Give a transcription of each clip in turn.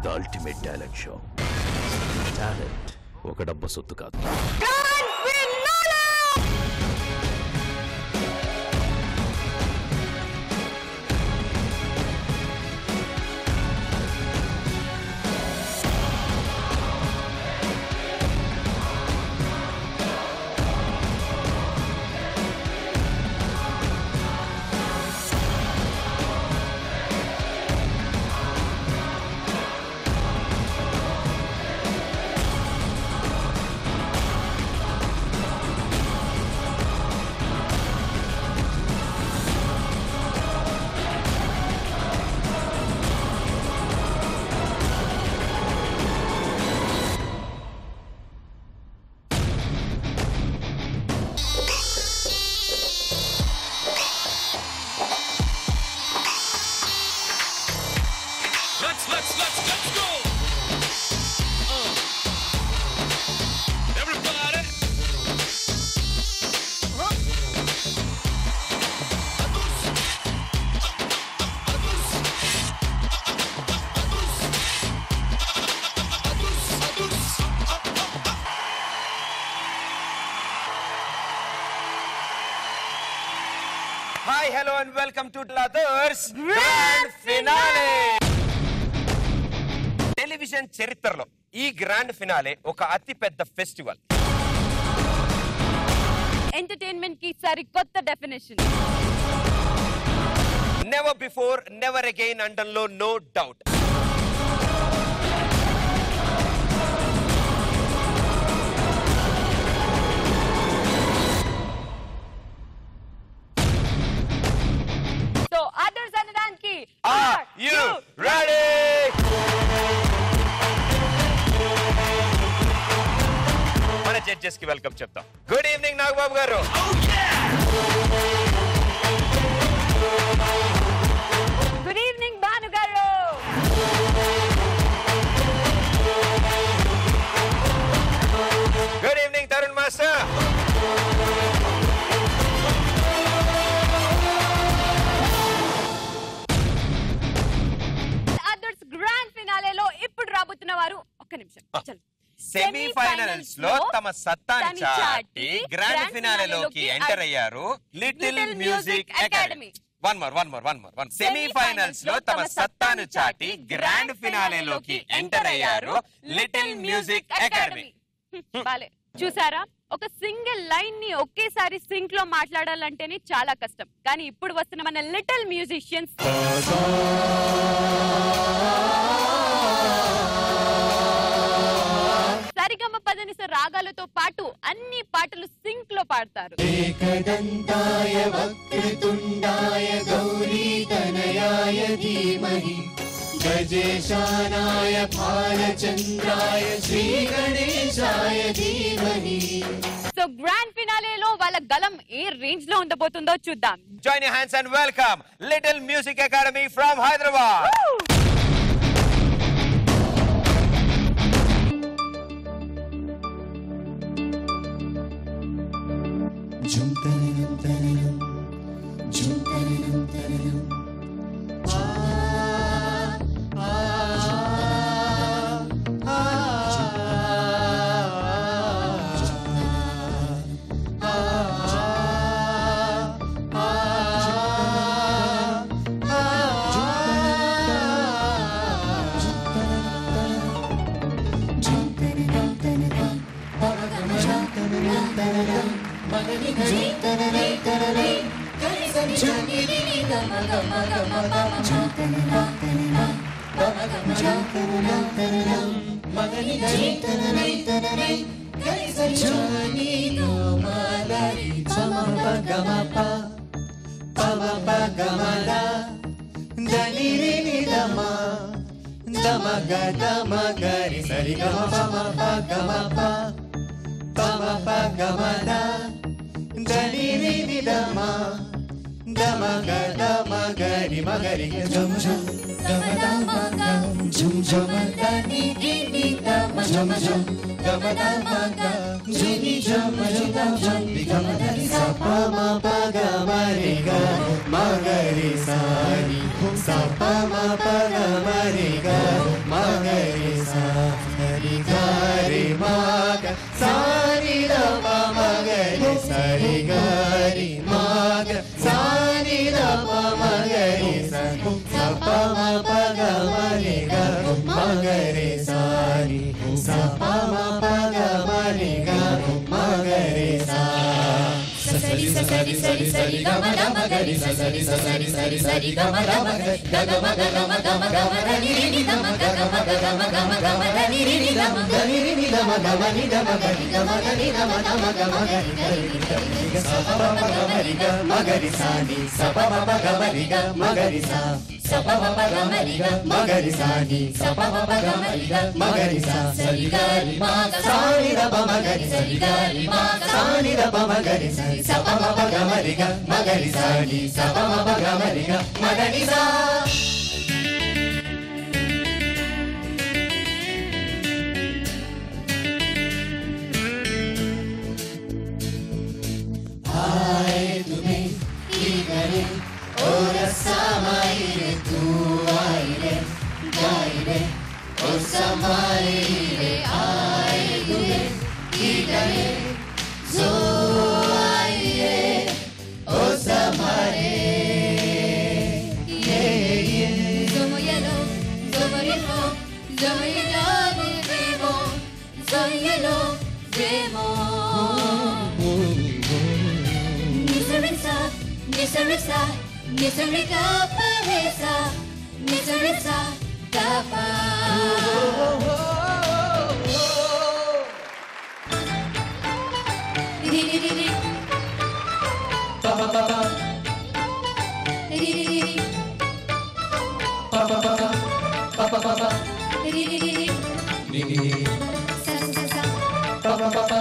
The ultimate talent show. Talent ఒక డబ్బు సొత్తు కాదు. Let's go! Everybody! Hi, hello and welcome to Lathers Grand Finale! Television చరిత్రలో ఈ గ్రాండ్ ఫినాలే ఒక అతి పెద్ద ఫెస్టివల్. ఎంటర్టైన్మెంట్ కి సరికొత్త definition. Never before never again అండంలో నో డౌట్. సో అదర్స్ అనడానికి ఆర్ యు రెడీ? మన జడ్జెస్ కి వెల్కమ్ చెప్తాం. గుడ్ ఈవినింగ్ నాగబాబు గారు. గుడ్ ఈవినింగ్ భాను గారు. Good evening Tarun master. Others grand ఫినాలేలో ఇప్పుడు రాబోతున్న వారు ఒక్క నిమిషం సెమీఫైనల్స్ లో తమ సత్తాని చాటి గ్రాండ్ ఫినాలేలోకి ఎంటర్ అయ్యారు little music academy. One more. Semifinals లో తమ సత్తాను చాటి గ్రాండ్ ఫినాలేలోకి ఎంటర్ అయ్యారు లిటిల్ మ్యూజిక్ అకాడమీ. చూసారా, ఒక సింగిల్ లైన్ ని ఒకేసారి సింక్ లో మాట్లాడాలంటేనే చాలా కష్టం. కానీ ఇప్పుడు వస్తున్న మన లిటిల్ మ్యూజిషియన్స్ సరిగమ పదనిస రాగాలతో పాటు అన్ని పాటలు సింక్ లో పాడతారు. ఏకదంతాయ వక్రతుండాయ గౌరీతనయాయ ధీమహి గజేశానాయ భాలచంద్రాయ శ్రీ గణేశాయ ధీమహి. సో గ్రాండ్ ఫినాలేలో వాళ్ళ గలం ఏ రేంజ్ లో ఉండబోతుందో చూద్దాం. Join your hands and welcome little music academy from Hyderabad. Magari సాని దప మగరి సరి గరి మగ సాని దప మగరి సరి సప పగ మరి గ మగరి సాని సప పగ మరి గ మగరి సా సరి సరి సరి సరి గమ గమ గరి సరి సరి సరి సరి గమ గమ గమ గమ గమ గమ ని ని గమ గమ గమ గమ గమ ని ని గమ ని ని గమ గమ ని గమ గరి గమ ని గమ గమ గమ గరి గరి గ సప ప గమ రి గ మగరి సాని సప ప గమ రి గ మగరి సా సప ప గమ రి గ మగరి సాని సప ప గమ రి గ మగరి సా సరి గరి మా సాని ద ప మగరి సరి గరి మా సాని ద ప మగరి సరి సప ప గమ రి గ మగరి సాని సప ప గమ రి గ మగరి సా आए तुम्हें की करे और समाई रे तू आई रे जाई रे और समाई रे आए तुम्हें की करे जो आई रे और समारे ये Zomoyelo, Zomoyelo, Zomoyelo, Vemo, Zomoyelo, Vemo. Nisarisa, Nisarisa, Nisarika Parisa, Nisarisa Kapa. Di-di-di-di. Pa-pa-pa-pa. Di-di-di-di. Pa-pa-pa-pa. Pa-pa-pa-pa. Di-di-di-di. Di-di-di-di. Sa-sa-sa. Pa-pa-pa-pa.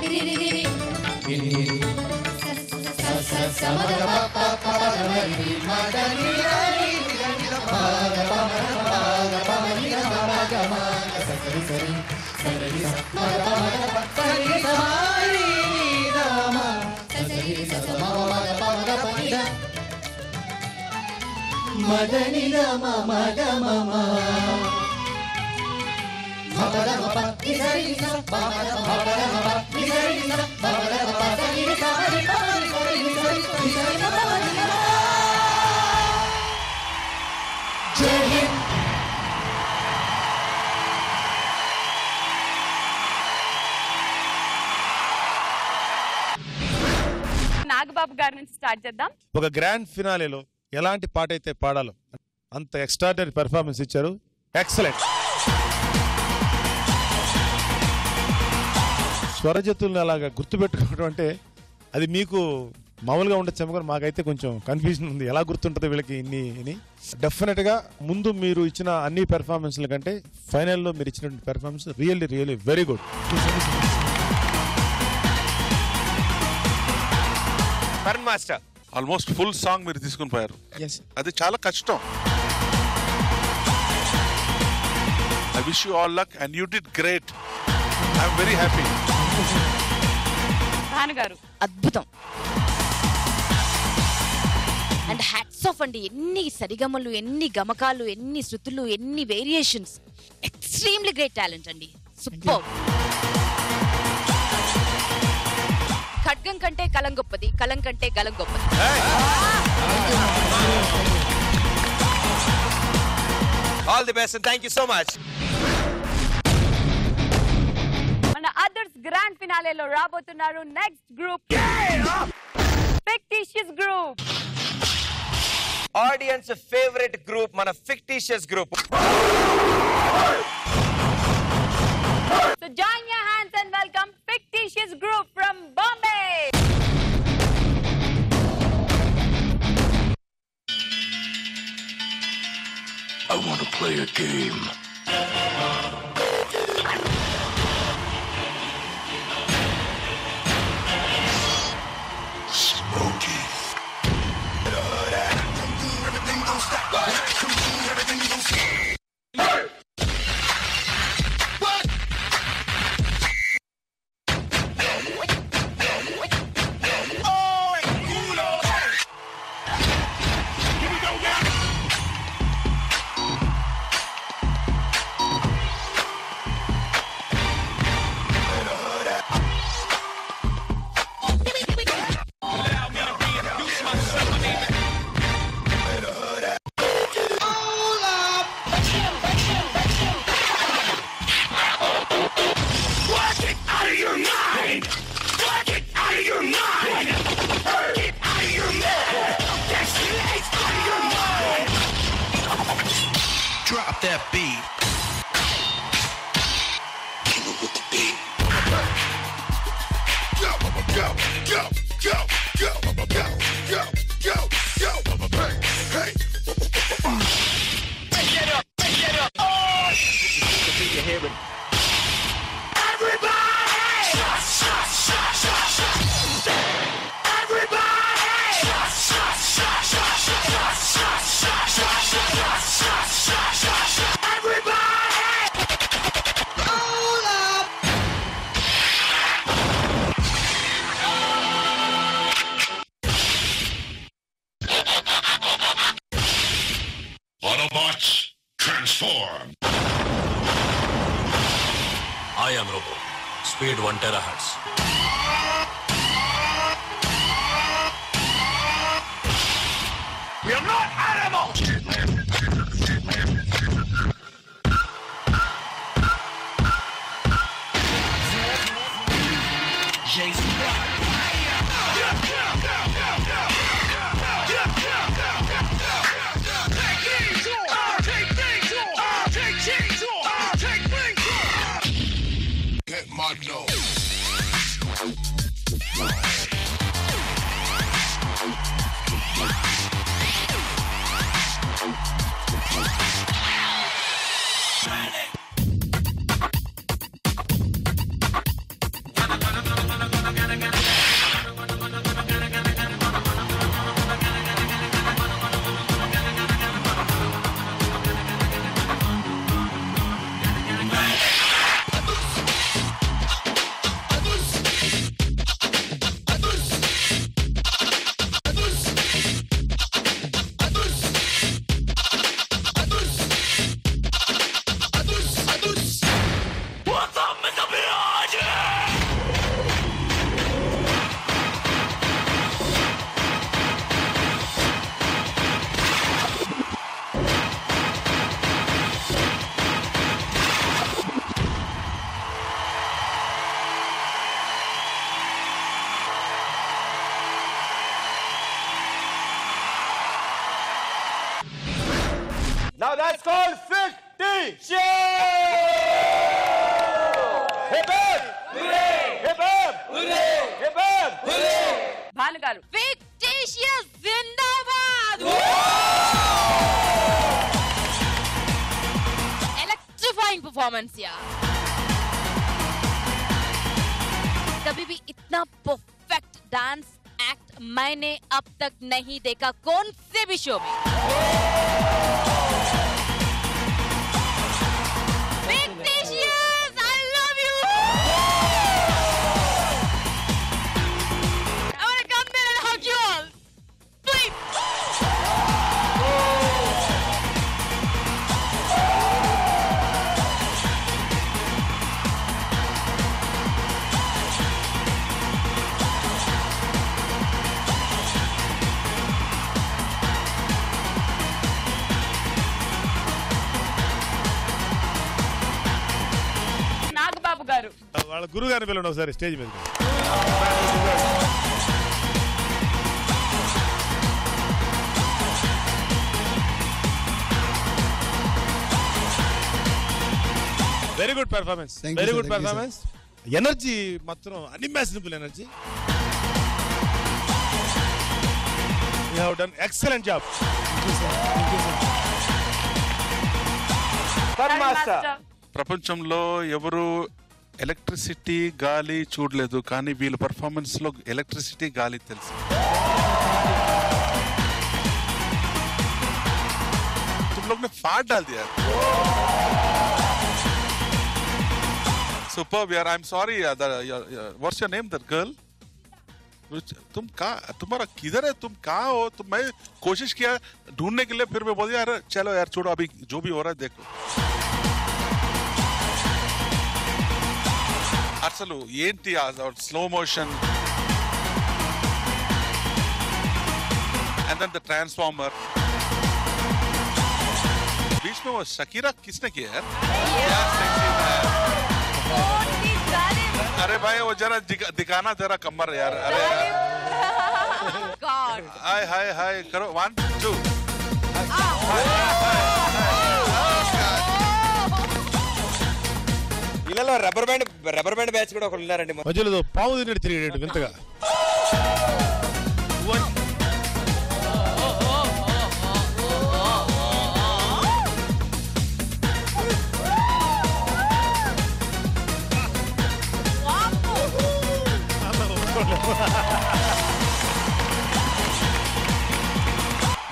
Di-di-di-di. Di-di-di-di. మదని రమ మగ మమ మపద మప నిసరి నిస మపద మపద మప నిసరి నిస మపద మప సరి నిస హరి హరి హరి నిసరి నిసరి మపద నిస జై హింద్. నాగబాబు గారి నుంచి స్టార్ట్ చేద్దాం. ఒక గ్రాండ్ ఫినాలేలో ఎలాంటి పాట అయితే పాడాలో అంత ఎక్స్ట్రాడనరీ పెర్ఫార్మెన్స్ ఇచ్చారు. ఎక్సలెంట్. స్వరజతుల్ని అలాగా గుర్తుపెట్టుకోవడం అంటే అది మీకు మామూలుగా ఉండొచ్చేమో కానీ మాకైతే కొంచెం కన్ఫ్యూజన్ ఉంది. ఎలా గుర్తుంటుంది వీళ్ళకి ఇన్ని అని. డెఫినెట్గా ముందు మీరు ఇచ్చిన అన్ని పెర్ఫార్మెన్స్ల కంటే ఫైనల్లో మీరు ఇచ్చినటువంటి performance really really very good. Master almost full song మీరు తీసుకుని పోయారు. అది చాలా కష్టం. I wish you all luck and you did great. I'm very happy. భానుగారు అద్భుతం. అండ్ హ్యాట్స్ ఆఫ్ అండి. ఎన్ని సరిగమలు, ఎన్ని గమకాలు, ఎన్ని శృతులు, ఎన్ని వేరియేషన్స్. ఎక్స్ట్రీమ్లీ గ్రేట్ టాలెంట్ అండి. సూపర్. ఖడ్గం కంటే కలం గొప్పది, కలం కంటే గలం గొప్పది. All the best and thank you so much. మన అదర్స్ గ్రాండ్ ఫినాలేలో రాబోతున్నారు next group, fictitious group. Audience favourite group మన fictitious group. So join your hands and welcome Fictitious Group from Bombay. I want to play a game. Smokey. Everything don't stop. Everything don't stop. Autobots, transform! I am Robo. Speed 1 terahertz. We are not animals! Get my nose. Now that's called 50 Show! Hip hip! Hip hip! Hip hip! భానుగారు Fictitious Zindabad electrifying performance यार कभी भी इतना perfect dance act मैंने अब तक नहीं देखा कौन से भी शो में Fictitious, I love you. I want to come there and hug you all. Please. Nagababu గారు వాళ్ళ గురువు గారిని పిలవండి ఒకసారి స్టేజ్ మీద. Very good performance, very good performance. Energy మాత్రం unimaginable energy. You have done excellent job. ప్రపంచంలో ఎవరు ఎలక్ట్రిసిటీ గాలి చూడలేదు, కానీ వీళ్ళ పర్ఫార్మెన్స్ లో ఎలక్ట్రిసిటీ గాలి తెలుసు. तुम लोग ने फाड़ डाल दिया. Superb यार. I'm sorry. What's your name, that girl? तुम तुम्हारा किधर है? तुम कहाँ हो? मैं कोशिश किया ढूंढने के लिए, फिर मैं बोल यार चलो यार छोड़ो, अभी जो भी हो रहा है देखो. అసలు ఏంటి slow motion and then the transformer. बीच में वो शकीरा किसने किया यार? अरे भाई वो जरा दिखाना जरा कमर यार. अरे हाय हाय हाय करो 1 2. ఇళ్ళలో రబ్బర్ బ్యాండ్ బ్యాచ్ కూడా ఒకరు ఉన్నారండి. మధ్యలో పాము తిన్నట్టు తిరిగేటట్టు వింతగా.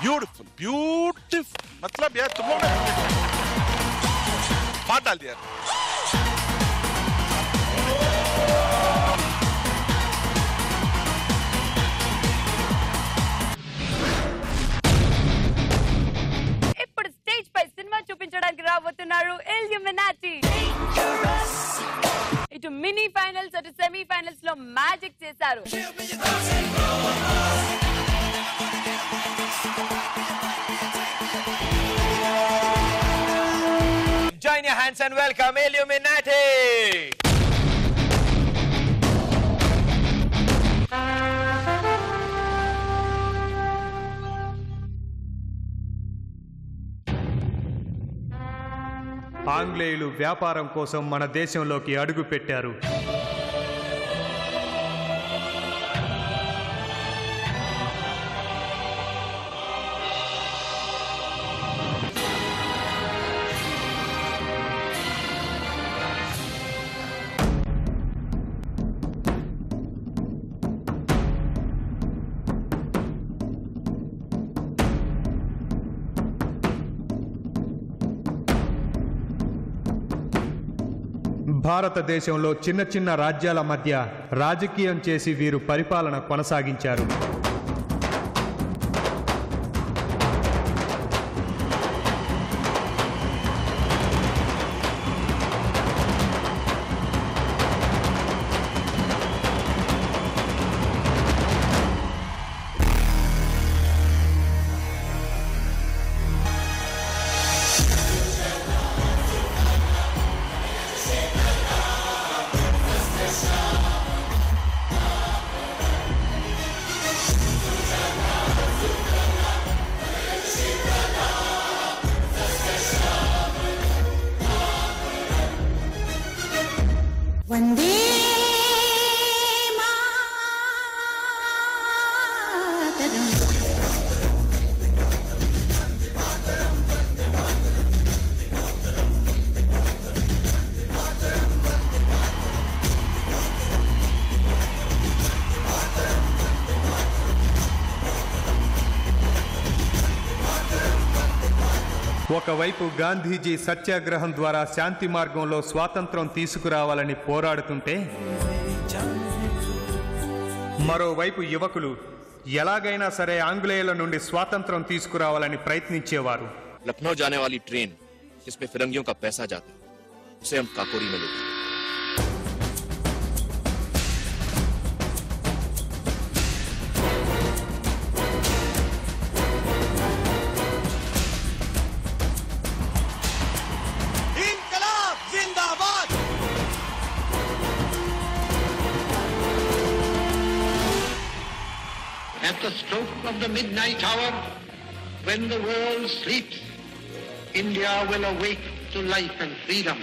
ब्यूटीफुल ब्यूटीफुल, मतलब यार तुम लोग ने बात डाल दिया। ఇప్పుడు స్టేజ్ పై సినిమా చూపించడానికి రాబోతున్నారు ఇల్యూమినాటి. ఇటు మినీ ఫైనల్స్ అటు సెమీ ఫైనల్స్ లో మ్యాజిక్ చేశారు. Join your hands and welcome Illuminati. ఆంగ్లేయులు వ్యాపారం కోసం మన దేశంలోకి అడుగు పెట్టారు. భారతదేశంలో చిన్న చిన్న రాజ్యాల మధ్య రాజకీయం చేసి వీరు పరిపాలన కొనసాగించారు. వందే ఒకవైపు గాంధీజీ సత్యాగ్రహం ద్వారా శాంతి మార్గంలో స్వాతంత్రం తీసుకురావాలని పోరాడుతుంటే, మరోవైపు యువకులు ఎలాగైనా సరే ఆంగ్లేయుల నుండి స్వాతంత్రం తీసుకురావాలని ప్రయత్నించేవారు. लखनऊ जाने वाली ट्रेन जिसमें फिरंगियों का पैसा जाता है उसे हम काकोरी में लेते हैं। At the stroke of the midnight hour, when the world sleeps, India will awake to life and freedom.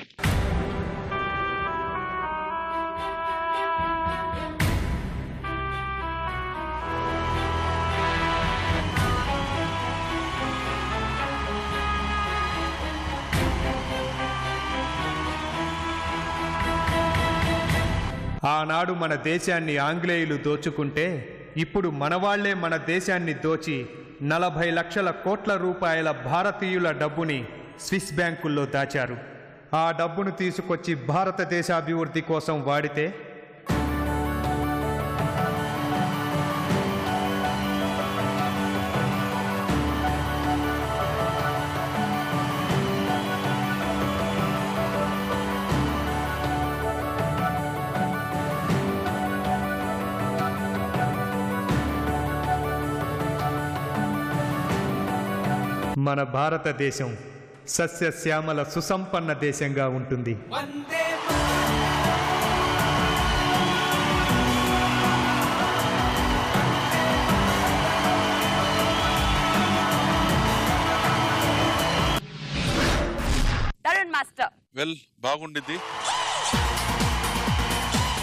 ఆనాడు మన దేశాన్ని ఆంగ్లేయులు దోచుకుంటే, ఇప్పుడు మనవాళ్లే మన దేశాన్ని దోచి 40 లక్షల కోట్ల రూపాయల భారతీయుల డబ్బుని స్విస్ బ్యాంకుల్లో దాచారు. ఆ డబ్బును తీసుకొచ్చి భారతదేశ అభివృద్ధి కోసం వాడితే మన భారతదేశం సస్యశ్యామల సుసంపన్న దేశంగా ఉంటుంది. తరుణ్ మాస్టర్, వెల్ బాగుండింది.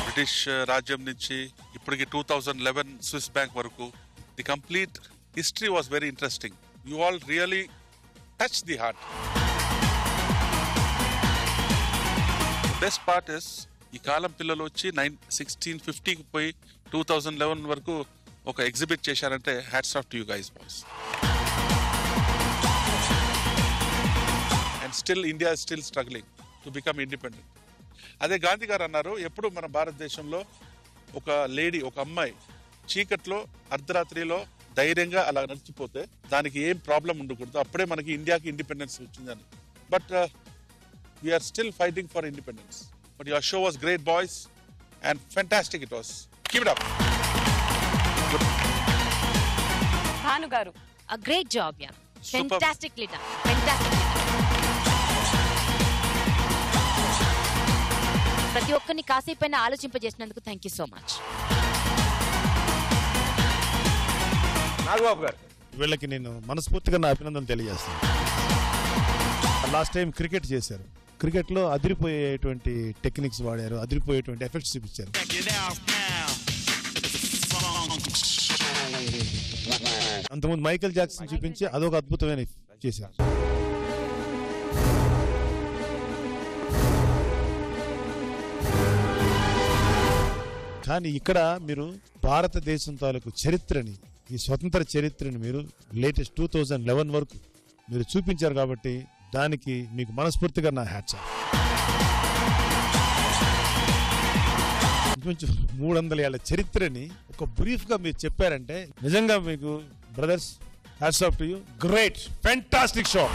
బ్రిటిష్ రాజ్యం నుంచి ఇప్పటికి 2011 స్విస్ బ్యాంక్ వరకు the complete history was very interesting. You all really touched the heart. The best part is ఈ కాలం పిల్లలు వచ్చి 1650కి పోయి 2011 వరకు ఒక ఎగ్జిబిట్ చేశారంటే hats off to you guys boys. And still India is still struggling to become independent. అదే గాంధీ గారు అన్నారు, ఎప్పుడు మన భారతదేశంలో ఒక లేడీ, ఒక అమ్మాయి చీకట్లో అర్ధరాత్రిలో ధైర్యంగా అలా నడిచిపోతే దానికి ఏం ప్రాబ్లం ఉండకూడదు, అప్పుడే మనకి ఇండియాకి ఇండిపెండెన్స్ వచ్చిందని. But we are still fighting for independence. But your show was great boys and fantastic it was. Keep it up. Bhanu garu, a great job, yeah. Superb. Fantastically done. Fantastically done. ప్రతి ఒక్కరిని కాసేపైనా ఆలోచింపజేసినందుకు thank you so much. Nagababu గారు, వీళ్ళకి నేను మనస్ఫూర్తిగా నా అభినందన తెలియజేస్తాను. లాస్ట్ టైం క్రికెట్ చేశారు. క్రికెట్లో అదిరిపోయేటువంటి టెక్నిక్స్ వాడారు, అదిరిపోయేటువంటి ఎఫెక్ట్స్ చూపించారు. అంతకుముందు మైకేల్ జాక్సన్ చూపించి అదొక అద్భుతమైన చేశారు. కానీ ఇక్కడ మీరు భారతదేశం తాలూకు చరిత్రని, ఈ స్వతంత్ర చరిత్రని మీరు లేటెస్ట్ 2011 వరకు మీరు చూపించారు కాబట్టి దానికి మీకు మనస్ఫూర్తిగా నా హ్యాట్స్ ఆఫ్. కొంచెం 300 ఏళ్ల చరిత్రని ఒక బ్రీఫ్ గా మీరు చెప్పారంటే నిజంగా మీకు brothers hats off to you. Great, fantastic show.